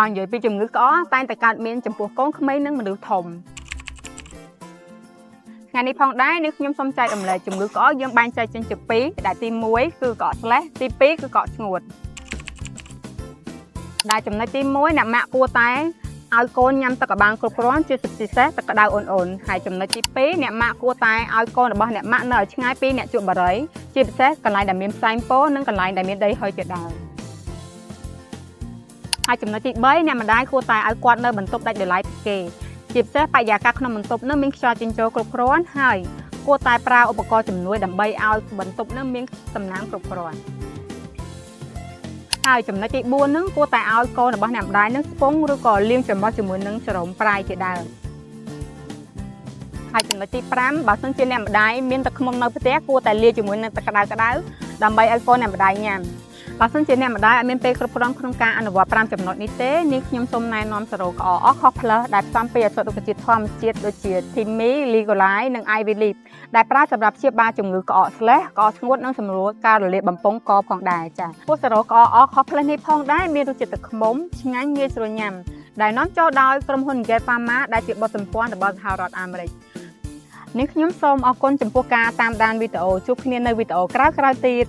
និយាយពីជំងឺក្អកតែងតែកើតមានចំពោះកូនក្មេងនិងមនុស្សធំថ្ងៃនេះផងដែរនេះខ្ញុំសូមចែករំលែកជំងឺក្អកយើងបែងចែកចេញជាពីរដែលទី1គឺក្អកស្លេសទី2គឺក្អកស្ងួតដែលចំណុចទី1អ្នកម៉ាក់គួរតែឲ្យកូនញ៉ាំទឹកកបាំងគ្រប់គ្រាន់ជាពិសេសទឹកក្តៅអ៊ុនៗហើយចំណុចទី2អ្នកម៉ាក់គួរតែឲ្យកូនរបស់អ្នកម៉ាក់នៅឲ្យឆ្ងាយពីអ្នកជក់បារីជាពិសេសកន្លែងដែលមានផ្សែងពោនិងកន្លែងដែលមានដីហុយជាដើមហើយចំណុចទី3អ្នកម្ដាយគួរតែឲ្យគាត់នៅបន្ទប់ដាច់ដោយឡែកពីគេជាពិសេសបរិយាកាសក្នុងបន្ទប់នោះមានខ្យល់ចេញចូលគ្រប់គ្រាន់ហើយគួរតែប្រើឧបករណ៍ជំនួយដើម្បីឲ្យបន្ទប់នោះមានសំណើមគ្រប់គ្រាន់ហើយចំណុចទី4ហ្នឹងគួរតែឲ្យកូនរបស់អ្នកម្ដាយនឹងស្ពងឬក៏លាងច្រមុះជាមួយនឹងសរោមប្រៃជាដើមហើយចំណុចទី5បើសិនជាអ្នកម្ដាយមានទឹកឃ្មុំនៅផ្ទះគួរតែលាយជាមួយនឹងទឹកក្តៅដើម្បីឲ្យកូនអ្នកម្ដាយញ៉ាំបើសិនជាអ្នកម្ដាយអត់មានពេលគ្រប់គ្រាន់ក្នុងការអនុវត្ត5ចំណុចនេះទេនេះខ្ញុំសូមណែនាំសេរ៉ូក្អក Oxos Plus ដែលផ្សំពីឱសថរុក្ខជាតិធម្មជាតិដូចជា Thimi, Ligoline និង Ivy Leaf ដែលប្រើសម្រាប់ព្យាបាលជំងឺក្អកស្លេសក្អកស្ងួតនិងសម្រួលការរលាកបំពង់កផងដែរចា៎ពោះសេរ៉ូក្អក Oxos Plus នេះផងដែរមានរសជាតិទឹកឃ្មុំឆ្ងាញ់ងាយស្រួលញ៉ាំដែលនាំចូលដោយក្រុមហ៊ុន Gate Pharma ដែលជាបុតសម្ព័ន្ធរបស់សហរដ្ឋអាមេរិកនេះខ្ញុំសូមអរគុណចំពោះការតាមដានវីដេអូជួបគ្នានៅវីដេអូក្រោយៗទៀត